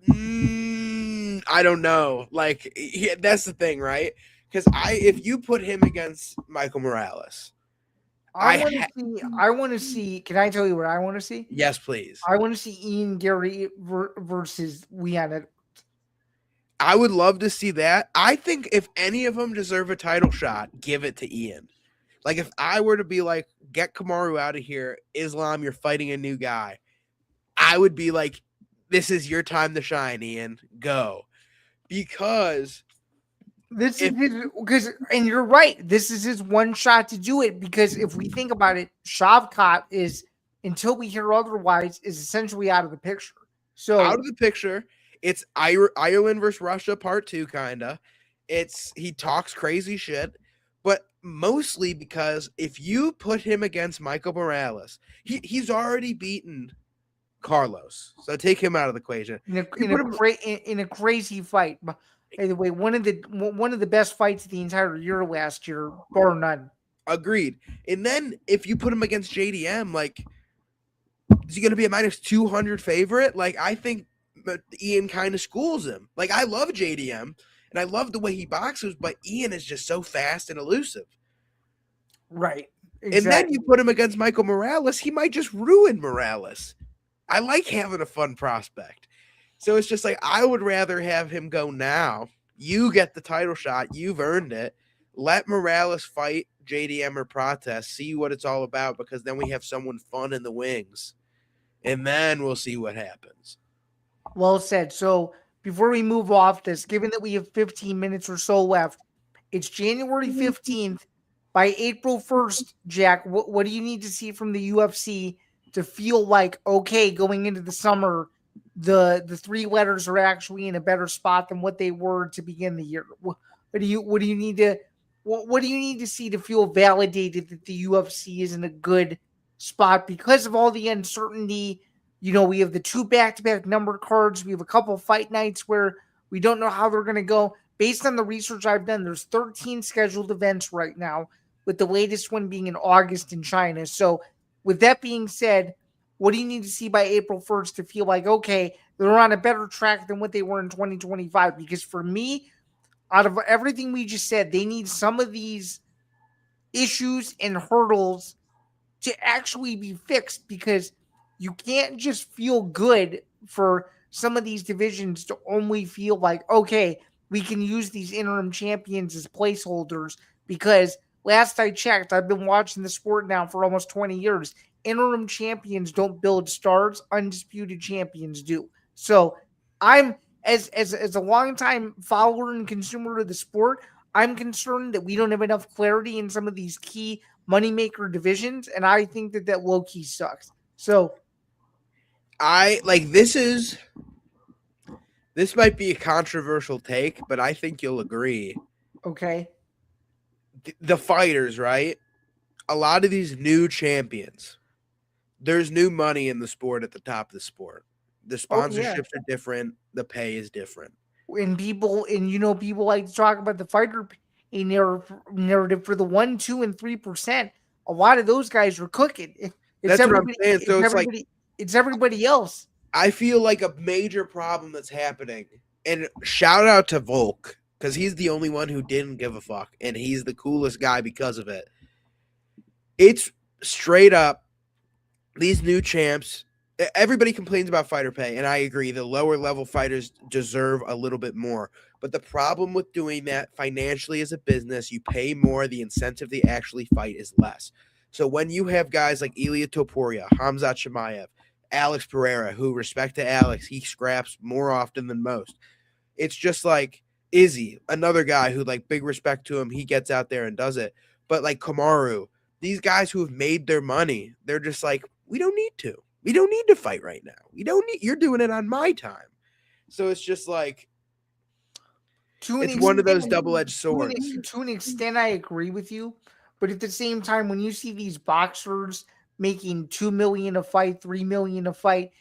I don't know. Like, that's the thing, right? Because if you put him against Michael Morales, I want to see. I want to see. Can I tell you what I want to see? yes, please. I want to see Ian Gary versus Leon. I would love to see that. I think if any of them deserve a title shot, give it to Ian. Like, if I were to be like, get Kamaru out of here, Islam, you're fighting a new guy, I would be like, this is your time to shine, Ian. Go. Because This is because, and you're right. This is his one shot to do it. Because if we think about it, Shavkat is, until we hear otherwise, is essentially out of the picture. So out of the picture, it's Ireland versus Russia part 2, kinda. He talks crazy shit, but mostly because if you put him against Michael Morales, he's already beaten Carlos, so take him out of the equation. in a crazy fight. By the way, one of the best fights of the entire year last year, bar none. Agreed. And then if you put him against JDM, like, is he going to be a minus 200 favorite? Like, I think Ian kind of schools him. Like, I love JDM, and I love the way he boxes, but Ian is just so fast and elusive. Right. Exactly. And then you put him against Michael Morales, he might just ruin Morales. I like having a fun prospect. So it's just like, I would rather have him go now. You get the title shot. You've earned it. Let Morales fight JDM or protest. See what it's all about, because then we have someone fun in the wings. And then we'll see what happens. Well said. So before we move off this, given that we have 15 minutes or so left, it's January 15th. By April 1st, Jack, what do you need to see from the UFC to feel like, okay, going into the summer, the three letters are actually in a better spot than what they were to begin the year? What do you need to see to feel validated that the UFC is in a good spot because of all the uncertainty? You know, we have the 2 back-to-back number cards. We have a couple fight nights where we don't know how they're going to go. Based on the research I've done, there's 13 scheduled events right now, with the latest one being in August in China. So with that being said, what do you need to see by April 1st to feel like, okay, they're on a better track than what they were in 2025? Because for me, out of everything we just said, they need some of these issues and hurdles to actually be fixed, because you can't just feel good for some of these divisions to only feel like, okay, we can use these interim champions as placeholders, because last I checked, I've been watching the sport now for almost 20 years. Interim champions don't build stars, undisputed champions do. So I'm as a longtime follower and consumer of the sport, I'm concerned that we don't have enough clarity in some of these key moneymaker divisions, and I think that low key sucks. So this might be a controversial take, but I think you'll agree. Okay. The fighters, right? A lot of these new champions, there's new money in the sport at the top of the sport. The sponsorships are different. The pay is different. And people like to talk about the fighter pay narrative for the 1%, 2%, and 3%. A lot of those guys are cooking. That's what I'm saying. So it's everybody else. I feel like a major problem that's happening, and shout out to Volk, because he's the only one who didn't give a fuck, and he's the coolest guy because of it. It's straight up, these new champs, everybody complains about fighter pay, and I agree, the lower level fighters deserve a little bit more. But the problem with doing that financially as a business, you pay more, the incentive to actually fight is less. So when you have guys like Ilia Topuria, Hamzat Chimaev, Alex Pereira, who, respect to Alex, he scraps more often than most. It's just like Izzy, another guy who, like, big respect to him, he gets out there and does it. But like Kamaru, these guys who have made their money, they're just like, we don't need to. We don't need to fight right now. You're doing it on my time. So it's just like, it's one of those double-edged swords. To an extent, I agree with you. But at the same time, when you see these boxers making $2 million a fight, $3 million a fight,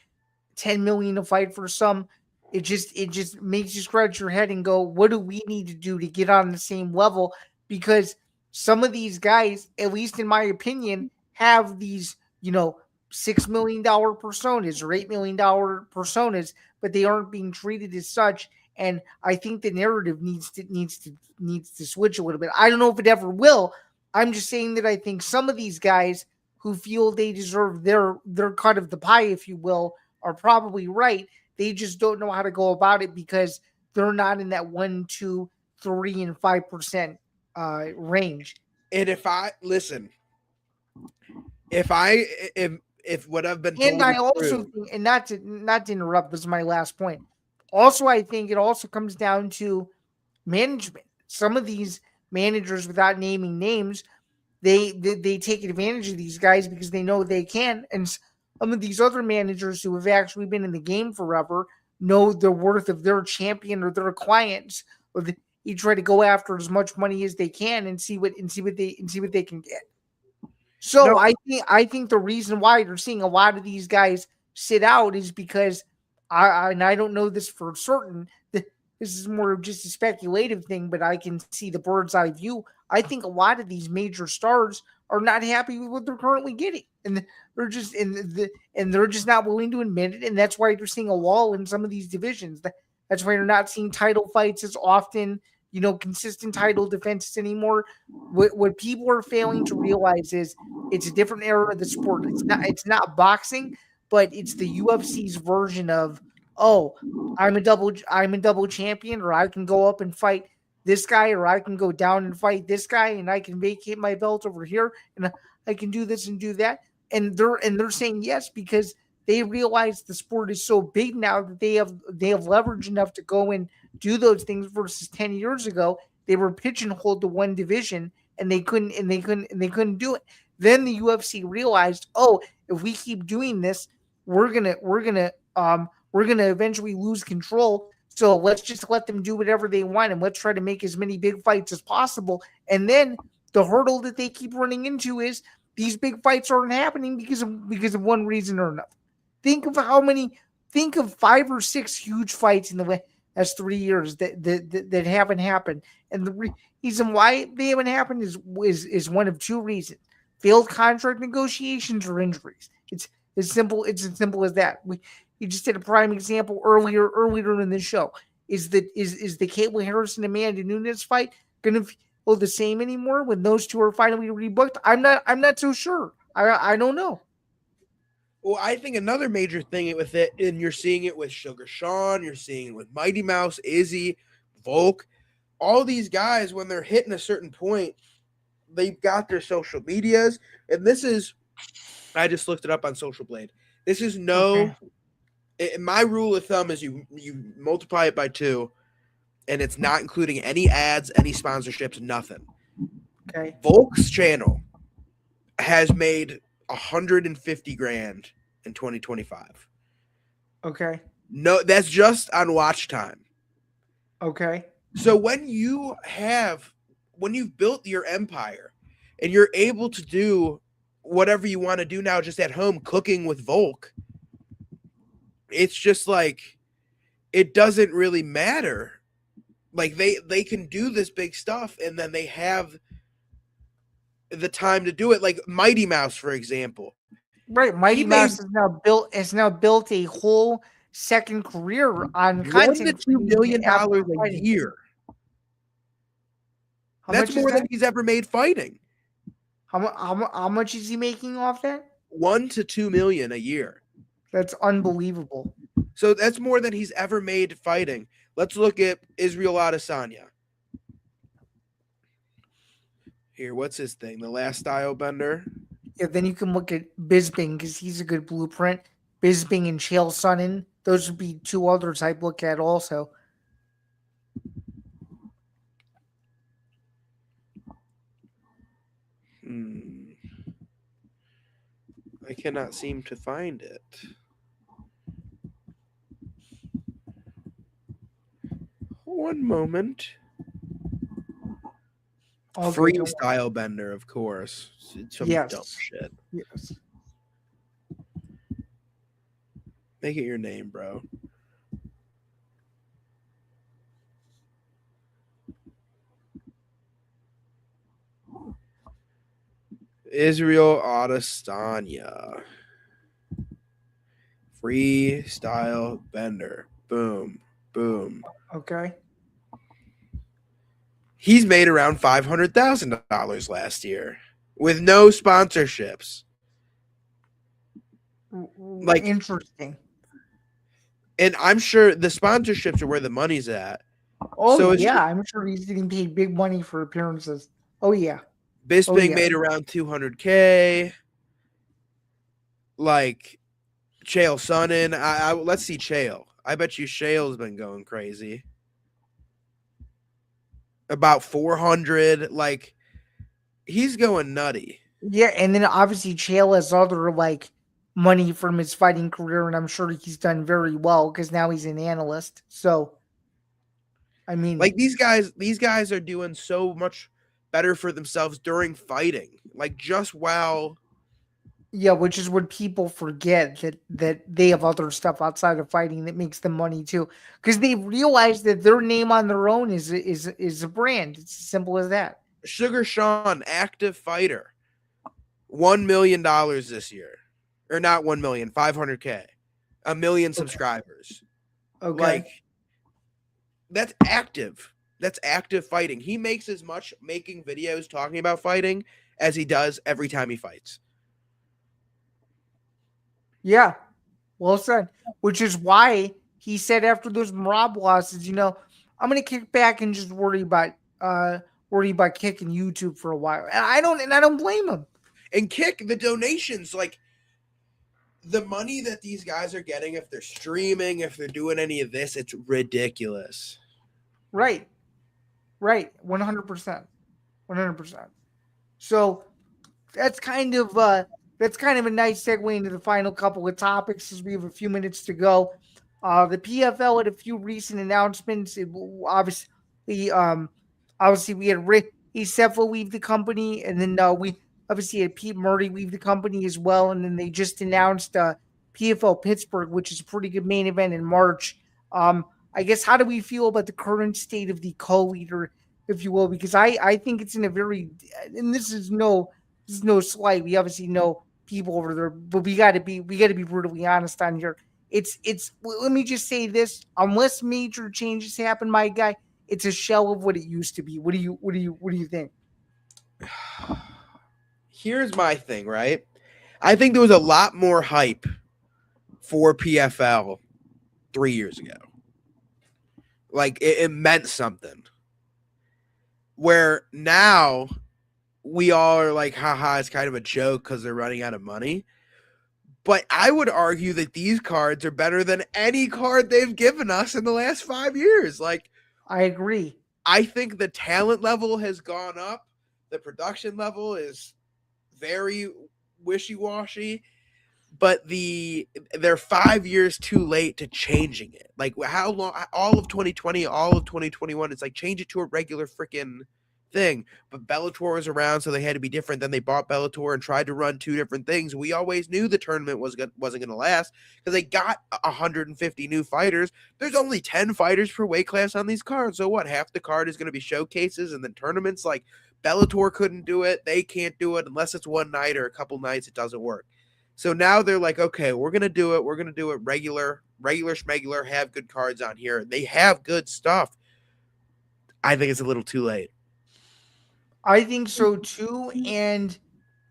10 million a fight for some, it just makes you scratch your head and go, what do we need to do to get on the same level? Because some of these guys, at least in my opinion, have these, $6 million personas or $8 million personas, but they aren't being treated as such. And I think the narrative needs to switch a little bit. I don't know if it ever will. I'm just saying that I think some of these guys who feel they deserve their cut of the pie, if you will, are probably right. They just don't know how to go about it because they're not in that 1, 2, 3, and 5% range. And if what I've been told, and I also think, and not to interrupt, this is my last point. Also, I think it also comes down to management. Some of these managers, without naming names, they take advantage of these guys because they know they can. And some of these other managers who have actually been in the game forever know the worth of their champion or their clients. Or they try to go after as much money as they can and see what they can get. So no. I think the reason why you're seeing a lot of these guys sit out is because I don't know this for certain. This is more of just a speculative thing, but I can see the bird's eye view. I think a lot of these major stars are not happy with what they're currently getting, and they're just they're just not willing to admit it, and that's why you're seeing a lull in some of these divisions. That's why you're not seeing title fights as often, consistent title defenses anymore. What people are failing to realize is it's a different era of the sport. It's not boxing, but it's the UFC's version of, oh, I'm a double champion, or I can go up and fight this guy, or I can go down and fight this guy, and I can vacate my belt over here, and I can do this and do that. And they're saying yes because they realize the sport is so big now that they have leverage enough to go and do those things versus 10 years ago. They were pigeonholed to one division and they couldn't do it. Then the UFC realized, oh, if we keep doing this, we're gonna eventually lose control. So let's just let them do whatever they want and let's try to make as many big fights as possible. And then the hurdle that they keep running into is these big fights aren't happening because of one reason or another. Think of 5 or 6 huge fights in the last 3 years that haven't happened. And the reason why they haven't happened is one of 2 reasons: failed contract negotiations or injuries. It's as simple as that. You just did a prime example earlier in the show. Is the Kayla Harrison-Amanda Nunes fight going to feel the same anymore when those 2 are finally rebooked? I'm not so sure. I don't know. Well, I think another major thing with it, and you're seeing it with Sugar Sean, you're seeing it with Mighty Mouse, Izzy, Volk, all these guys, when they're hitting a certain point, they've got their social medias, and this is, I just looked it up on Social Blade. This is my rule of thumb is you multiply it by 2, and it's not including any ads, any sponsorships, nothing. Okay. Volk's channel has made $150,000 in 2025. Okay. No, that's just on watch time. Okay. So when you've built your empire and you're able to do whatever you want to do now just at home, cooking with Volk, it's just like, it doesn't really matter. Like they can do this big stuff and then they have the time to do it. Like Mighty Mouse, for example. Right. Mighty Mouse has now built a whole second career on content. $1 to $2 million a year. That's more than he's ever made fighting. How much is he making off that? $1 to $2 million a year. That's unbelievable. So that's more than he's ever made fighting. Let's look at Israel Adesanya. Here, what's his thing? The Last Style Bender. Yeah, then you can look at Bisping because he's a good blueprint. Bisping and Chael Sonnen. Those would be 2 others I'd look at also. I cannot seem to find it. One moment. Okay, don't worry. Freestyle Bender, of course. It's some dumb Yes. shit. Yes. Make it your name, bro. Israel Adesanya. Freestyle Bender. Boom. Boom. Okay. He's made around $500,000 last year with no sponsorships. Like, Interesting. and I'm sure the sponsorships are where the money's at. Oh So it's yeah, I'm sure he's getting paid big money for appearances. Oh yeah. Oh Bisping yeah. made around 200K. Like Chael Sonnen. Let's see Chael. I bet you Chael's been going crazy. About 400. Like he's going nutty. Yeah, and then obviously Chael has other like money from his fighting career, and I'm sure he's done very well because now he's an analyst. So I mean, Like these guys are doing so much better for themselves during fighting. Like just while yeah, which is what people forget that they have other stuff outside of fighting that makes them money too, because they realize that their name on their own is a brand. It's as simple as that. Sugar Sean, active fighter, $1 million this year. Or not 1 million, 500K. A million Okay. subscribers. Okay. Like that's active. That's active fighting. He makes as much making videos talking about fighting as he does every time he fights. Yeah. Well said. Which is why he said after those Marab losses, I'm gonna kick back and just worry about kicking YouTube for a while. And I don't blame him. And kick the donations, like the money that these guys are getting if they're streaming, if they're doing any of this, it's ridiculous. Right. Right. 100%. 100%. So that's kind of a nice segue into the final couple of topics as we have a few minutes to go. The PFL had a few recent announcements. Obviously, obviously we had Rick Cepho leave the company, and then we obviously had Pete Murray leave the company as well. And then they just announced PFL Pittsburgh, which is a pretty good main event in March. I guess how do we feel about the current state of the co-leader, if you will? Because I think it's in a very, and this is no slight. We obviously know people over there, but we got to be brutally honest on here. Let me just say this: unless major changes happen, my guy, it's a shell of what it used to be. What do you think? Here's my thing, right? I think there was a lot more hype for PFL 3 years ago. Like it meant something. Where now we all are like, haha, it's kind of a joke because they're running out of money. But I would argue that these cards are better than any card they've given us in the last 5 years. Like, I agree. I think the talent level has gone up. The production level is very wishy-washy. But they're 5 years too late to changing it. Like how long? All of 2020, all of 2021. It's like change it to a regular freaking thing. But Bellator was around, so they had to be different. Then they bought Bellator and tried to run two different things. We always knew the tournament wasn't going to last because they got 150 new fighters. There's only 10 fighters per weight class on these cards. So what? Half the card is going to be showcases and then tournaments. Like Bellator couldn't do it. They can't do it unless it's one night or a couple nights. It doesn't work. So now they're like, okay, we're gonna do it. We're gonna do it regular schmegular. Have good cards on here. They have good stuff. I think it's a little too late. I think so too, and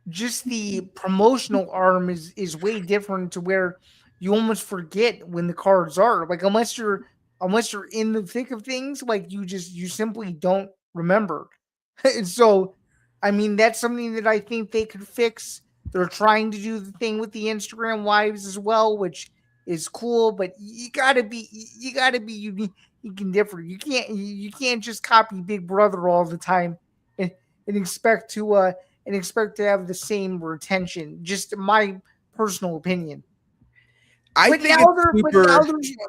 just the promotional arm is way different to where you almost forget when the cards are like unless you're in the thick of things, like you simply don't remember. And so I mean that's something that I think they could fix. They're trying to do the thing with the Instagram lives as well, which is cool, but you gotta be unique and different. You can't just copy Big Brother all the time and, and expect to have the same retention. Just personal opinion. I But think now it's they're super.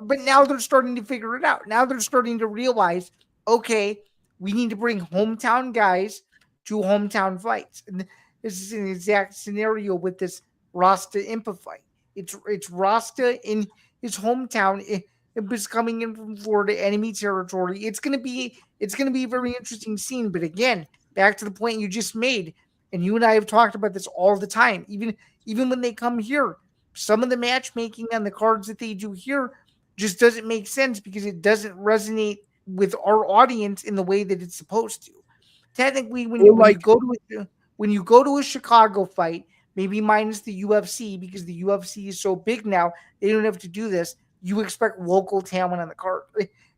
but now they're starting to figure it out. Now they're starting to realize, okay, we need to bring hometown guys to hometown fights. And this is an exact scenario with this Rasta Impa fight. It's Rasta in his hometown. It was coming in from Florida, enemy territory. It's gonna be a very interesting scene. But again, back to the point you just made, and you and I have talked about this all the time. Even when they come here, some of the matchmaking on the cards that they do here just doesn't make sense because it doesn't resonate with our audience in the way that it's supposed to. Technically, when you Well, when you like, go to a Chicago fight, maybe minus the UFC because the UFC is so big now, they don't have to do this. You expect local talent on the card.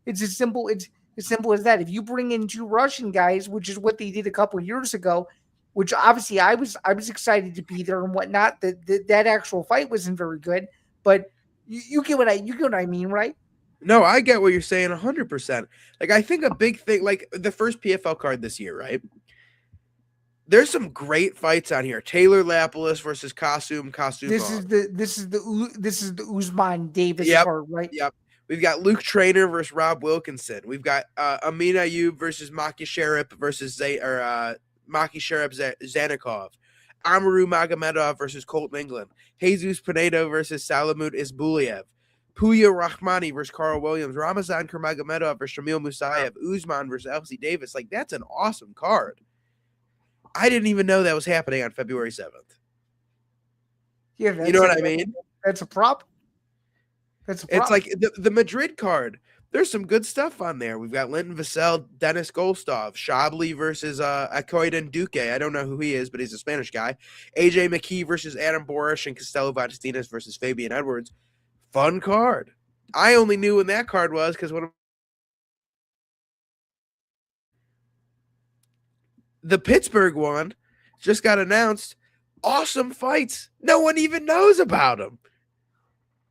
It's as simple as that. If you bring in two Russian guys, which is what they did a couple years ago, which obviously I was excited to be there and whatnot. That actual fight wasn't very good, but you get what I mean, right? no, I get what you're saying 100%. Like, I think a big thing, like the first PFL card this year, right? There's some great fights on here. Taylor Lapilus versus Kasum This Kasumov. is the Usman Davis Yep. card, right? Yep. We've got Luke Trainer versus Rob Wilkinson. We've got Amin Ayub versus Maki Sharip versus Maki Sharip Zanikov. Amaru Magomedov versus Colton England. Jesus Pinedo versus Salamut Isbuliev. Puya Rahmani versus Carl Williams. Ramazan Kurmagomedov versus Shamil Musayev. Usman versus Elsie Davis. Like, that's an awesome card. I didn't even know that was happening on February 7th. Yeah, You know what I mean? That's a problem. That's a It's problem. like the Madrid card. There's some good stuff on there. We've got Linton Vassell, Dennis Golstov, Shabli versus Akoiden Duque. I don't know who he is, but he's a Spanish guy. AJ McKee versus Adam Borish and Costello Valentinas versus Fabian Edwards. Fun card. I only knew when that card was because the Pittsburgh one just got announced. Awesome fights. No one even knows about them.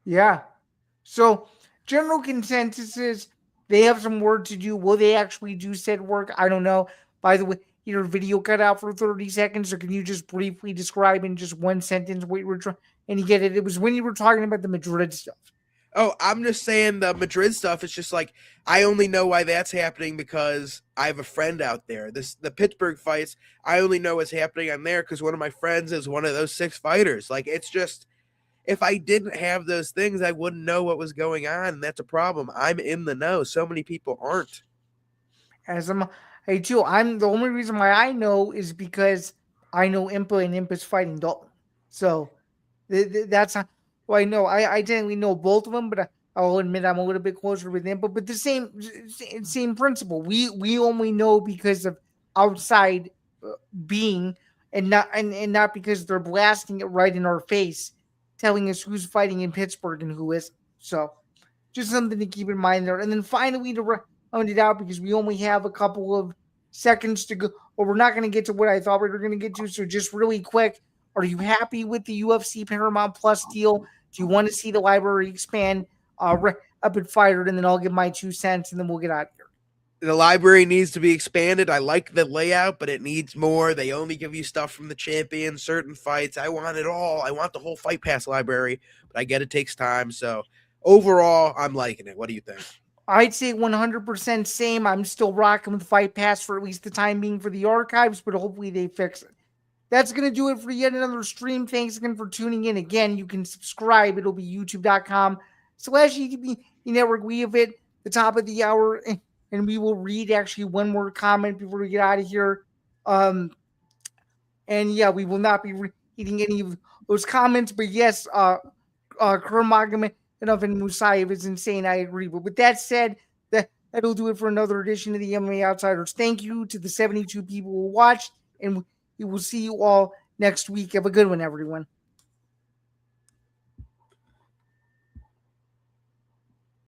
Yeah. So general consensus is they have some work to do. Will they actually do said work? I don't know. By the way, your video cut out for 30 seconds, or can you just briefly describe in just one sentence what you were trying? And you get it. It was when you were talking about the Madrid stuff. Oh, I'm just saying the Madrid stuff is just like I only know why that's happening because I have a friend out there. The Pittsburgh fights, I only know what's happening on there because one of my friends is one of those 6 fighters. Like, it's just if I didn't have those things, I wouldn't know what was going on, and that's a problem. I'm in the know. So many people aren't. As hey too, I'm the only reason why I know is because I know Impa and Impa's fighting Dalton. So that's how well I know. I technically know both of them, but I'll admit I'm a little bit closer with Impa. But the same principle. We only know because of outside being, and not because they're blasting it right in our face, telling us who's fighting in Pittsburgh and who isn't. So just something to keep in mind there. And then finally, to round it out, because we only have a couple of seconds to go, or we're not going to get to what I thought we were going to get to. So just really quick, are you happy with the UFC Paramount Plus deal? Do you want to see the library expand up and fired? And then I'll give my 2 cents, and then we'll get out of here. The library needs to be expanded. I like the layout, but it needs more. They only give you stuff from the champion, certain fights. I want it all. I want the whole Fight Pass library, but I get it takes time. So overall, I'm liking it. What do you think? I'd say 100% same. I'm still rocking with Fight Pass for at least the time being for the archives, but hopefully they fix it. That's going to do it for yet another stream. Thanks again for tuning in. Again, you can subscribe. It'll be youtube.com/ETB Network. We have hit the top of the hour, and we will read actually one more comment before we get out of here. And yeah, we will not be reading any of those comments, but yes, Kurmagomedov and Musayev is insane. I agree. But with that said, that'll do it for another edition of the MMA Outsiders. Thank you to the 72 people who watched, and we will see you all next week. Have a good one, everyone.